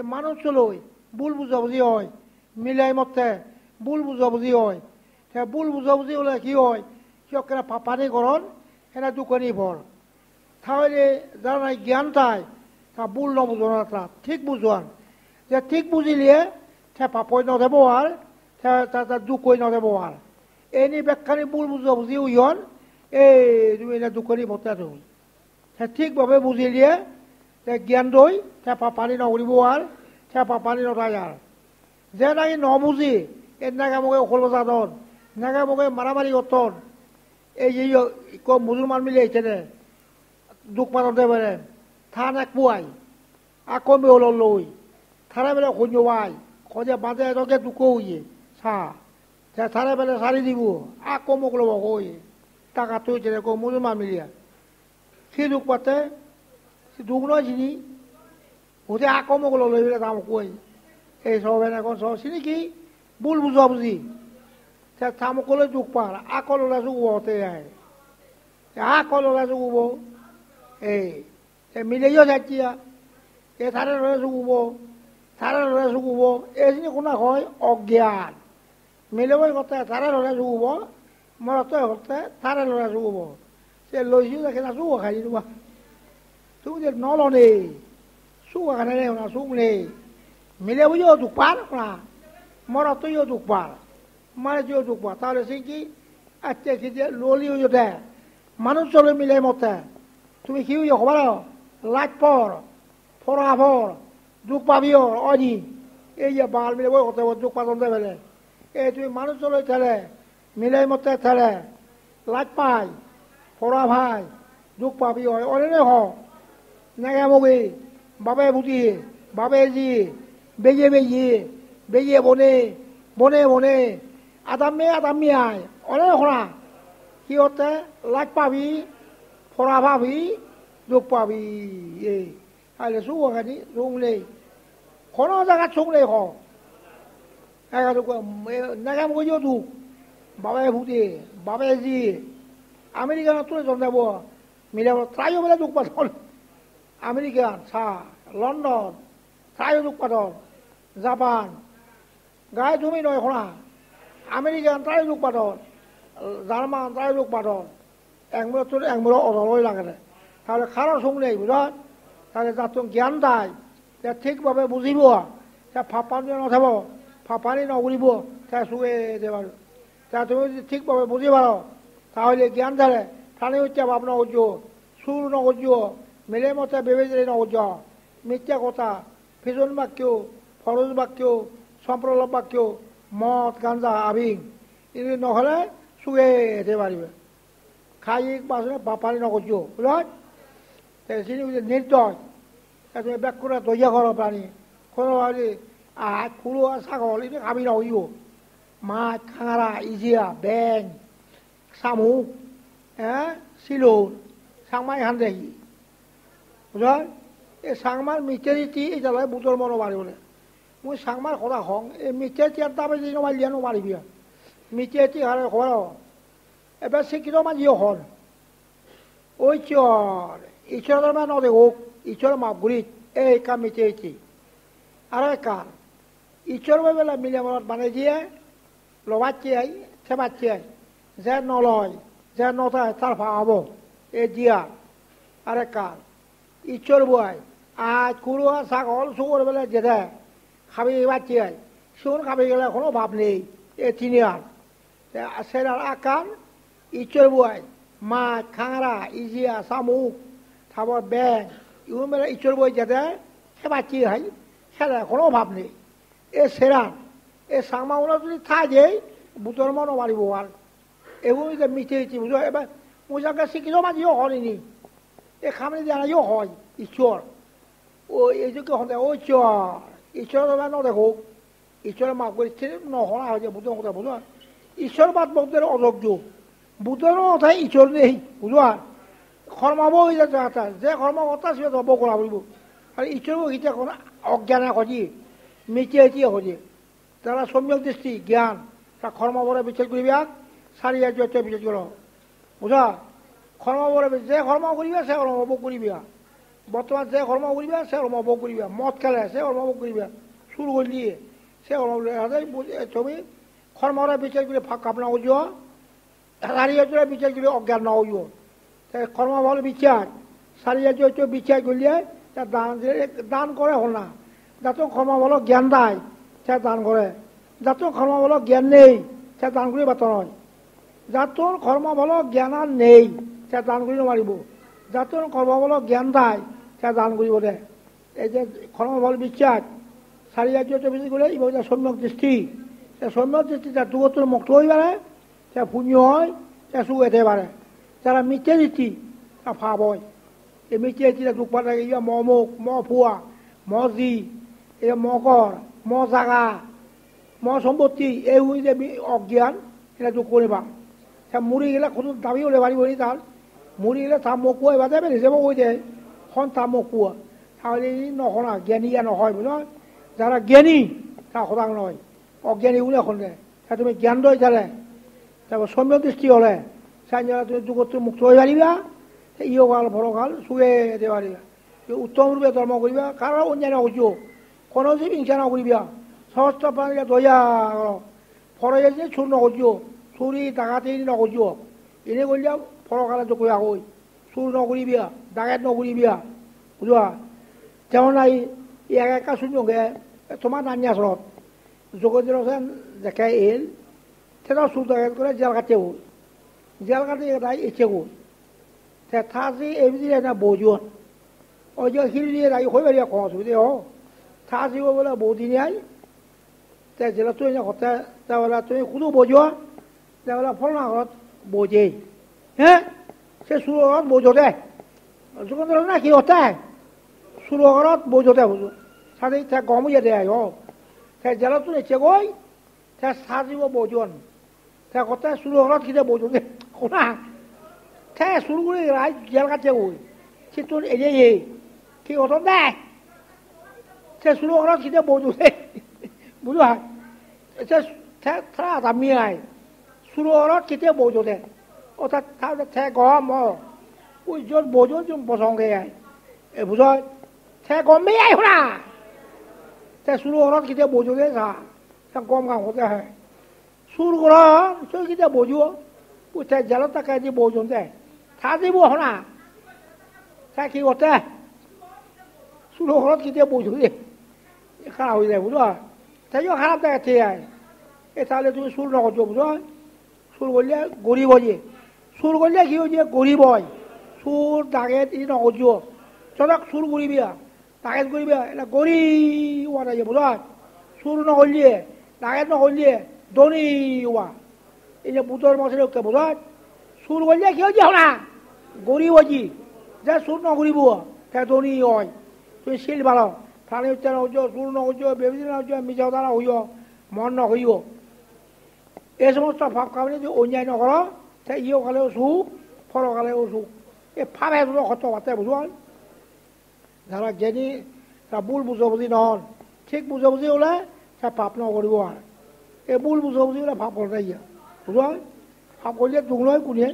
এই মানুষলৈ ভুল বুঝাবুঝি হয় মিলাই মতে ভুল বুঝাবুঝি হয় সেই ভুল বুঝাবুঝি হলে কি হয় সিহঁতকেরা পাপানি করন সেনা দোকানি ভর তাহলে যারা নাই জ্ঞান তাই তা ভুল নবুঝান তা ঠিক বুঝান যে ঠিক বুঝিলে সে পাপই নদেব আর তা দুঃখই নদেব আর এনি ব্যাখ্যানি ভুল বুঝাবুঝি হইন এই তুমি এনে দোকানি ভর্তা তুমি সে ঠিকভাবে বুঝিলে সে জ্ঞান দই সে পাপানি নকরিব আর সে পাপানি নথায় আর যে নাকি নবুঝি এর নাগামুখে অকল বজাদন নাগামুখে মারামারি করতন এই যে মুসলমান মিলে এসেছে দুঃখ পাততে পারে থান এক পুয়াই আকৌ মেহল লই থানা বেলে খঞ্জবাই খঞ্জে বাঁধে এটকে দুঃখ হইয়ে চা থানা বেলে সারি দিব আকৌ মোক লব কই টাকা তৈছে মুসলমান মিলিয়া সি দুঃখ পাতে দুঃখ নয় চিনি ওতে আকৌ মোক লই পেলে দাম কই এই সব এখন সব চিনি কি ভুল বুঝা বুঝি থামকলে দুঃখ পার আকৌ ললে চুকুব হতে যায় আকৌ ললে চুকুব এই মিলেও যাচ্ছিয়া এ থারে ললে চুকুব থারে ললে চুকুব এইখিনি কোনা হয় অজ্ঞান মিলেবই করতে থারে ললে চুকুব মরতে করতে থারে ললে চুকুব সে লইছি দেখে না চুক খাই তোমার চুক যে নল নেই চুক খানে নেই না চুক নেই মিলে বুঝিও দুঃখ পার না মরতেও দুঃখ পার মানে যে দুঃখ পার তাহলে সে কি আচ্ছা কি যে ললিও যদি মানুষ চলে মিলে মতে তুমি কি খবর লাজ পর ফরা ফর দুঃখ পাবিও অজি এই যে বাল মিলে বই হতে দুঃখ পাতন দেবে এই তুমি মানুষ চলে ঠেলে মিলে মতে ঠেলে লাজ পাই ফরা ভাই দুঃখ পাবি হয় অনেক হ নেগামুগি বাবে বুঝি বাবে জি বেজে বেজিয়ে বেজিয়ে বনে বনে বনে আদামি আয় অনেক হরা সিহঁতে লাজ পাবি ফরা ভাবি দুঃখ পাবি এই তাহলে চুকানি চুং নেই কোনো জায়গা চুং নেই হ নেগামুগিও দুঃখ বাবে ভুতি বাবে জি আমেরিকান তুলে জন দেব মিলে তাইও বেলে দুঃখ পাতন আমেরিকান লন্ডন তাইও দুঃখ পাতন জাপান গায়ে তুমি নয় খোনা আমেরিকান তাই দুঃখ পাতন জার্মান তাই দুঃখ পাতন একমূলত তুলে একমূল অধলই লাগে তাহলে খারাপ সঙ্গ নেই বুঝলেন তাহলে তার তো জ্ঞান দেয় যে ঠিকভাবে বুঝিব সে ফাঁপানি নথাব ফাঁপানি নকরিব সে শুয়ে দেবার তা তুমি যদি ঠিকভাবে বুঝি পারো তাহলে জ্ঞান ধারে প্রাণী হচ্ছে ভাব নগর্য সুর নগর্য মেলে মতে বেবেজে নগর্য মিথ্যা কথা ফিজন বাক্য ফরজ বাক্য সম্প্রলাপ বাক্য মদ গাঞ্জা আবিং এগুলি নহলে শুয়ে যেতে পারবে খাই বাসনে পানি নগর্য বুঝলেন সেটি নির্দয় তুমি ব্যাক করে দইয়া করো প্রাণী কোনো কুলো ছাগল এগুলো খাবি নগিব মাছ খাঙারা ইজিয়া ব্যাং শামুক সিলোর সাংমাই খান দেখি বুঝলেন এই সাংমার মিটেরিটি এই জ্বালায় বুটর মনো মারি বলে মই সাংমার কথা হং এই মিটেরিটি আর দামে যে নমারিয়া নমারিবি মিটেরিটি হারে হর এবার শিক্ষিত মাঝিও হন ওই চর ঈশ্বরের মানে নদে হোক ঈশ্বর মাপগুড়িত এই কাম মিটেরিটি আর কার ঈশ্বর বেলা মিলে মনত মানে দিয়ে লবাচ্ছি আই সেবাচ্ছি আই যে নলয় যে নথায় তার ভাব এ দিয়া আরে কার ঈশ্বর বয় আজ কুড়ুয়া ছাগল শুকুর বেলা যেতে খাবি বাচ্চি আই শুন খাবি গেলে কোনো ভাব নেই এ তিনি আর সেরার আকার ঈশ্বর বয় মাছ খাঙরা ইজিয়া শামুক তারপর ব্যাং ইউন বেলা ঈশ্বর বই যেতে সে বাচ্চি হয় সেটা কোনো ভাব নেই এ সেরান এ সাংমাগুলো যদি থাকে বুতর মনো মারিব আর এগুলো যে মিটেছি বুঝো এবার মোজাকে শিক্ষিত মাঝিও হয়নি এ খামনি জানাইও হয় ঈশ্বর ও এই যে কি হতে ওই চর ঈশ্বর দেখো ঈশ্বরের মাপ করছে নহরা হয়েছে বুধের কথা বুঝো ঈশ্বর বাদ ভক্তের অযোগ্য বুধের কথায় ঈশ্বর নেই বুঝো আর কর্মাবো হয়ে যাচ্ছে যে কর্মকর্তা সে দ্রব্য করা বলব আর ঈশ্বর গীতা কোনো অজ্ঞানে হজি মিটিয়ে হজি তারা সম্যক দৃষ্টি জ্ঞান তা কর্মবরে বিচার করিবি সারিয়া যত বিচার কর বুঝা কর্মবরে যে কর্ম করিবে সে কর্ম করিবি বর্তমান সে কর্ম করিবা সে কর্ম ভোগ করিবা মদ খেলে সে কর্ম ভোগ করিবা সুর করলি সে কর্ম তুমি কর্মরা বিচার করে কাপনা উজো সারিয়া বিচার করে অজ্ঞান না উজো কর্ম ভালো বিচার সারিয়া বিচার করলে দান করে হল না যত কর্ম ভালো জ্ঞান দেয় সে দান করে যত কর্ম ভালো জ্ঞান নেই সে দান করে বাত নয় যত কর্ম ভালো জ্ঞান আর নেই সে দান করে মারিব যত কর্ম ভালো জ্ঞান দেয় সে দান করিব দে এই যে কর্ম ভালো বিচার সারিয়া বিচার করে এই সম্যক দৃষ্টি সে সম্যক দৃষ্টি তার দুগতর মুক্ত হয়ে পারে সে পুণ্য হয় সে সুখ এতে পারে যারা মিথ্যে দৃষ্টি তা ভাব হয় এই মিথ্যে দৃষ্টিটা দুঃখ পাতে ইয়া মুখ ফুয়া জি এই মকর জাগা সম্পত্তি এই যে অজ্ঞান এটা দুঃখ করে পাম সে মুড়ি গেলে কোনো দাবি হলে পারিব নি তার মুড়ি গেলে তার মকুয়া এবার দেবে হিসেবে ওই দেয় খন তার মকুয়া তাহলে নহনা জ্ঞানী নহয় বুঝল যারা জ্ঞানী তা সদাং নয় অজ্ঞানী উনি এখন দেয় তা তুমি জ্ঞান দই তাহলে তারপর সম্য দৃষ্টি হলে সাই যারা তুমি যুগত মুক্ত হয়ে পারিবা ইয় কাল বড় কাল শুয়ে যেতে পারিবা উত্তম রূপে ধর্ম করিবা কারো অন্যান্য হইছো কোনো যে হিংসা না করিবা সমস্ত প্রাণীকে দয়া কর ফরে যে চুর নকরিও চুরি ডাকাতি নকরিও এনে করলে ফরকালে তো কয়া হই চুর নকরিবিয়া ডাকাত নকরিবিয়া বুঝবা যেমন এই একা শুনবে তোমার নানি আসলত যোগেন্দ্র হোসেন দেখায় এল সেটাও চুর ডাকাত করে জেল কাটে হই জেল কাটে এটাই ইচ্ছে করি থাকি এমনি না বৌজন ওই যে হিলি রাই হয়ে বেরিয়ে কম অসুবিধে হ থাকি বলে বৌদিনী আই তে জেলা তুই কথা তাহলে তুমি কোনো বোঝো তাহলে ফলনা ঘরত বোঝে হ্যাঁ সে সুর ঘরত বোঝো দে যোগেন্দ্র না কি হতে সুর ঘরত বোঝো দে বুঝো সাথে গম ইয়ে দেয় হ জেলা তুই ইচ্ছে গই সাজিব বোঝন কথা সুর ঘরত কিনে বোঝো দে শোনা थे सुर করে রাই জেল কাটে ওই সে তোর এনে কি হতো দেয় সে সুর ঘরত কিনে বোঝো দে বুঝলো থাকা দামি আই সুর ঘরত কিনে বোঝো দে অর্থাৎ থে গম ওই জন বোঝো জন বসঙ্গে আই এ বুঝো থে গমে আই হরা থে সুর ঘরত কিনে বোঝো দে সা গম গাম হতে হয় সুর ঘরত সে কিনে বোঝো ওই থে জেলত তাকে যে বোঝো দে থাকি হনা থে কি হতে সুর ঘরত কিনে বোঝো দে খারাপ হয়ে যায় বুঝলো তাইও খারাপ দেখাচ্ছে এ তাহলে তুমি সুর না করছো বুঝো সুর করলে গরিব হয়ে সুর করলে কি হয়েছে গরিব হয় সুর ডাকেত ই না করছো চলক সুর করিবিয়া ডাকেত করিবিয়া এটা গরিব হওয়া যায় বুঝো সুর না করলে ডাকেত না করলে ধনী হওয়া এই যে বুধর মাসের লোককে বুঝো সুর করলে কি হয়েছে না গরিব হয়েছি যা সুর না করিব তা ধনী হয় তুমি শিল ভালো প্রাণী উচ্চারণ হইছ সুর ন হইছ বেবিদিন হইছ মিছা দ্বারা হইও মন ন হইব এই সমস্ত ভাব কামে যদি অন্যায় নকর সে ইও কালেও সুখ ফরকালেও সুখ এই ভাবে কত পাতে বুঝল যারা জ্ঞানী তারা ভুল বুঝাবুঝি নহন ঠিক বুঝাবুঝি হলে সে পাপ নকরিব আর এই ভুল বুঝাবুঝি হলে ভাব করতে ইয়া বুঝল ভাব করলে দুখ নয় কোনে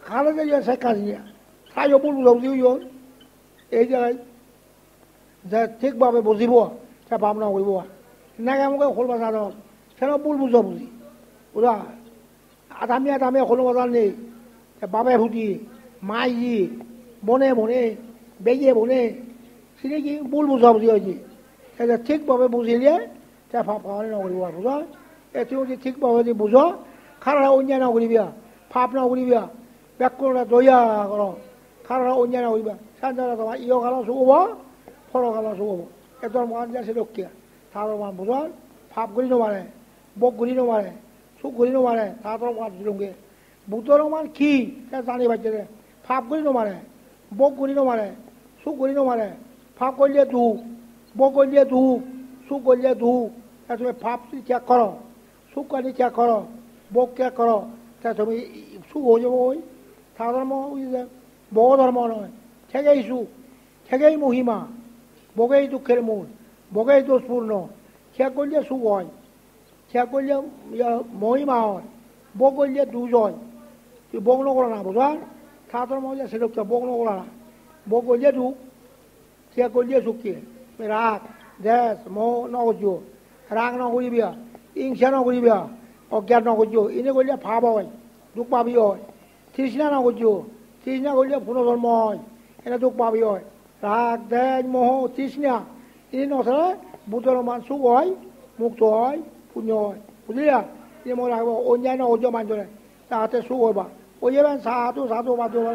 খালে যে সে কাজ নিয়া তাই ভুল বুঝাবুঝি হইল এই জায়গায় যে ঠিকভাবে বুঝিব সে ভাবনা কৰিব এনেকৈ আমাকে সৰু বাজাৰত সেনে ভুল বুঝাবুঝি বুঝা আদামে সৰু বাজার নেই বাপে ফুটি মাইজি বনে বেয়ে বনে সেটা কি ভুল বুঝাবুঝি হয়েছে সেটা ঠিকভাবে বুঝিলে সে ভাব খাওয়ানি নকৰিব বুঝা এটি যদি ঠিকভাবে যদি বুঝ খাৰা অন্যায় নকৰিবি ভাব নকৰিবি ব্যাকৰণ দয়া কৰ খাৰা অন্যায় নকৰিবা সান্দারা তোমার ইয় খালা শুভ ফরকালা শুভ এদের মান যাচ্ছে লক্ষ্যা তার মান বুঝল ভাব করি নমারে বক করি নমারে সুখ করি নমারে তার মান দিলগে বুতর মান কি জানি পাইছে ভাব করি নমারে বক করি নমারে সুখ করি নমারে ভাব করলে দুঃখ বক করলে দুঃখ সুখ করলে দুঃখ তুমি ভাব ত্যাগ করো সুখ কানি ত্যাগ করো বক ত্যাগ করো তা তুমি সুখ হয়ে যাব ওই তার ধর্ম বড় ধর্ম নয় থেকেই সুখ থেকেই মহিমা বগেই দুঃখের মূল বগেই দোষপূর্ণ খেয়া করলে সুখ হয় খেয়া করলে মহিমা হয় বক করলে দুজ হয় তুই বক নকরা না বুঝার তার মধ্যে সেটা বক নকরা না bố cô nhớ đủ kia cô nhớ sụp kia mẹ rác des mô nó có chú rác nó có gì bia in xe nó có gì bia ở kia nó có chú in có nhớ phá bòi đục bà bì ơi thisna nó có chú thisna có nhớ phun nó mòi nó đục bà bì ơi rác des mô thisna in nó thế buddha man su ơi mục thôi phun nhoi phun đi à nhưng mà lại ôn nhai nó cho man cho này ta thế su ơi bà ôi giờ bạn sa tu ba tu